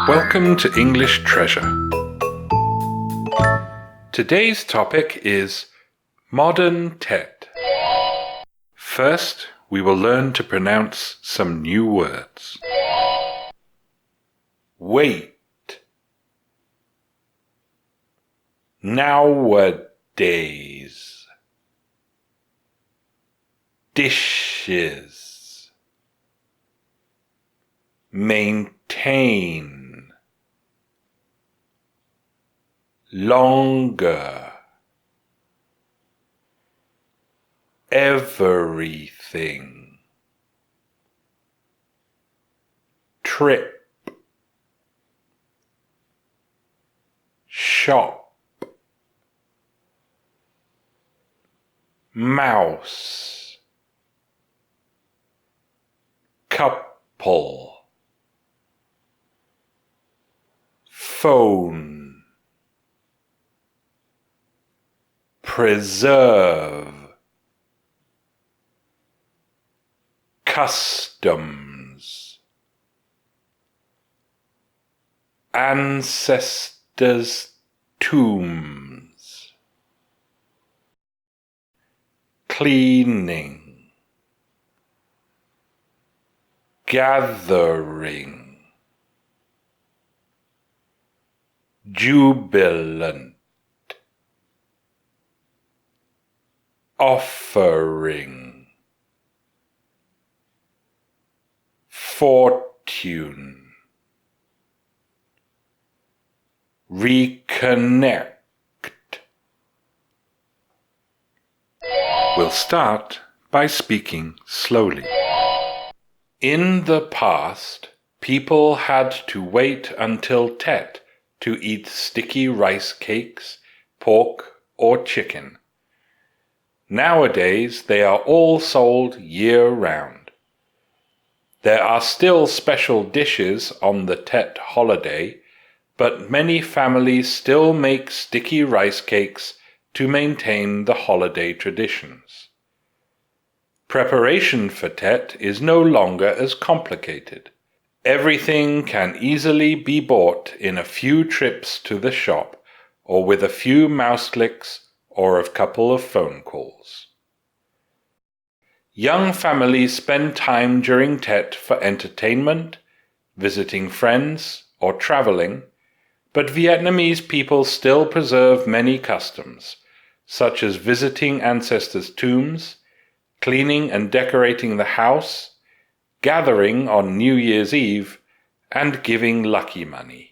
Welcome to English Treasure. Today's topic is modern Tet. First, we will learn to pronounce some new words. Wait. Nowadays. Dishes. Maintain. Longer. Everything. Trip. Shop. Mouse. Couple. Phone. Preserve. Customs. Ancestors' tombs. Cleaning. Gathering. Jubilant. Offering. Fortune. Reconnect. We'll start by speaking slowly. In the past, people had to wait until Tet to eat sticky rice cakes, pork, or chicken. Nowadays, they are all sold year-round. There are still special dishes on the Tet holiday, but many families still make sticky rice cakes to maintain the holiday traditions. Preparation for Tet is no longer as complicated. Everything can easily be bought in a few trips to the shop or with a few mouse clicks or a couple of phone calls. Young families spend time during Tet for entertainment, visiting friends, or traveling, but Vietnamese people still preserve many customs, such as visiting ancestors' tombs, cleaning and decorating the house, gathering on New Year's Eve, and giving lucky money.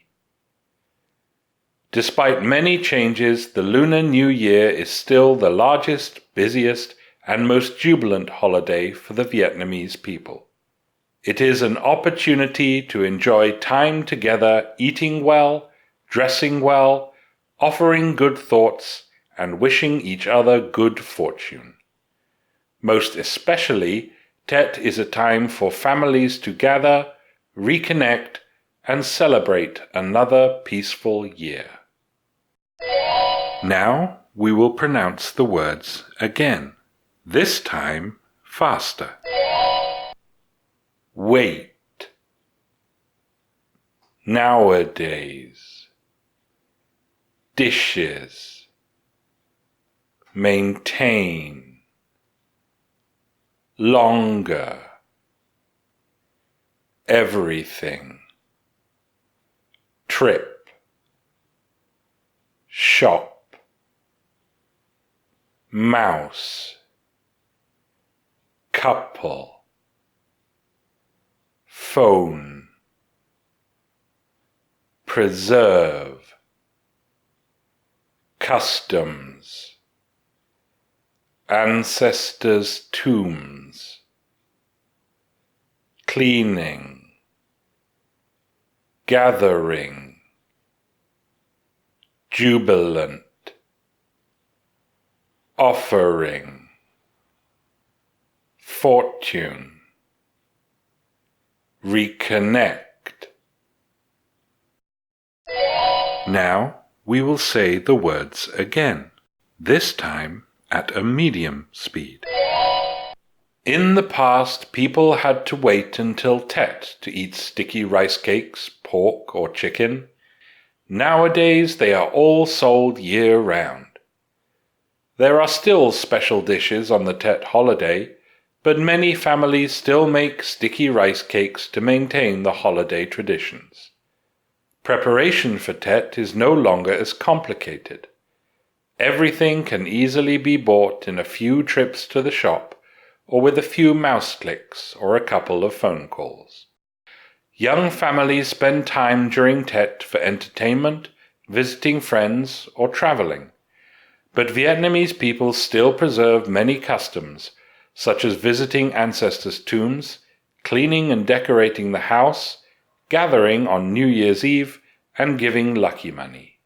Despite many changes, the Lunar New Year is still the largest, busiest, and most jubilant holiday for the Vietnamese people. It is an opportunity to enjoy time together, eating well, dressing well, offering good thoughts, and wishing each other good fortune. Most especially, Tet is a time for families to gather, reconnect, and celebrate another peaceful year. Now we will pronounce the words again, this time faster. Wait. Nowadays. Dishes. Maintain. Longer. Everything. Trip. Shop. Mouse. Couple. Phone. Preserve. Customs. Ancestors' tombs. Cleaning. Gathering. Jubilant. Offering. Fortune. Reconnect. Now we will say the words again, this time at a medium speed. In the past, people had to wait until Tet to eat sticky rice cakes, pork, or chicken. Nowadays, they are all sold year-round. There are still special dishes on the Tet holiday, but many families still make sticky rice cakes to maintain the holiday traditions. Preparation for Tet is no longer as complicated. Everything can easily be bought in a few trips to the shop, or with a few mouse clicks or a couple of phone calls. Young families spend time during Tet for entertainment, visiting friends, or traveling. But Vietnamese people still preserve many customs, such as visiting ancestors' tombs, cleaning and decorating the house, gathering on New Year's Eve, and giving lucky money.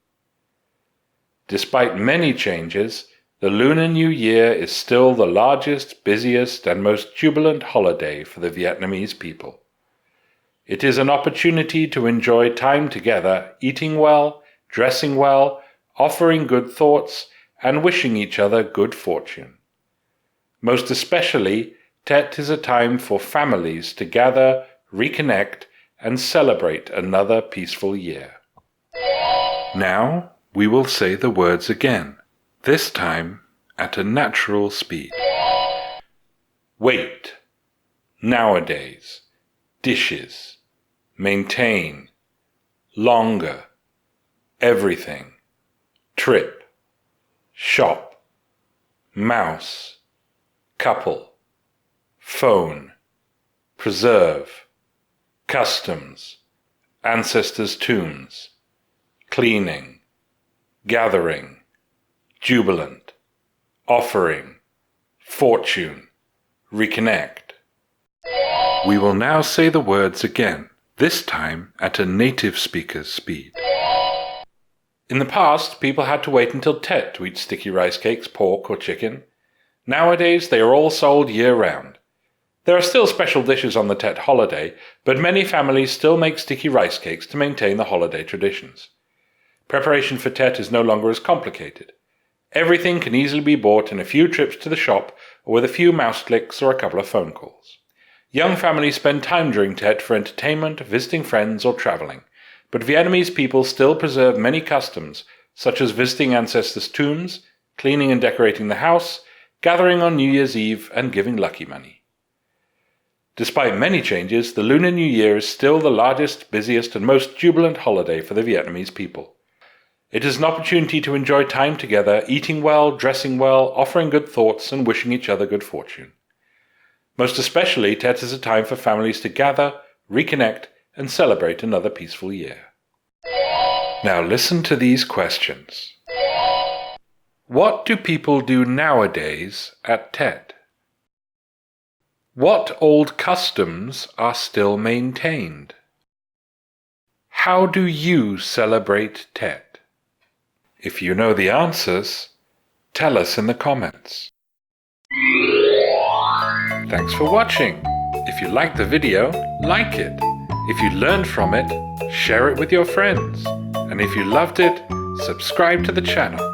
Despite many changes, the Lunar New Year is still the largest, busiest, and most jubilant holiday for the Vietnamese people. It is an opportunity to enjoy time together, eating well, dressing well, offering good thoughts, and wishing each other good fortune. Most especially, Tet is a time for families to gather, reconnect, and celebrate another peaceful year. Now we will say the words again, this time at a natural speed. Wait, nowadays, dishes, maintain, longer, everything, trip, shop, mouse, couple, phone, preserve, customs, ancestors' tombs, cleaning, gathering, jubilant, offering, fortune, reconnect. We will now say the words again, this time at a native speaker's speed. In the past, people had to wait until Tet to eat sticky rice cakes, pork, or chicken. Nowadays, they are all sold year-round. There are still special dishes on the Tet holiday, but many families still make sticky rice cakes to maintain the holiday traditions. Preparation for Tet is no longer as complicated. Everything can easily be bought in a few trips to the shop or with a few mouse clicks or a couple of phone calls. Young families spend time during Tet for entertainment, visiting friends, or traveling, but Vietnamese people still preserve many customs, such as visiting ancestors' tombs, cleaning and decorating the house, gathering on New Year's Eve, and giving lucky money. Despite many changes, the Lunar New Year is still the largest, busiest, and most jubilant holiday for the Vietnamese people. It is an opportunity to enjoy time together, eating well, dressing well, offering good thoughts, and wishing each other good fortune. Most especially, Tet is a time for families to gather, reconnect, and celebrate another peaceful year. Now listen to these questions. What do people do nowadays at Tet? What old customs are still maintained? How do you celebrate Tet? If you know the answers, tell us in the comments. Thanks for watching. If you liked the video, like it. If you learned from it, share it with your friends. And if you loved it, subscribe to the channel.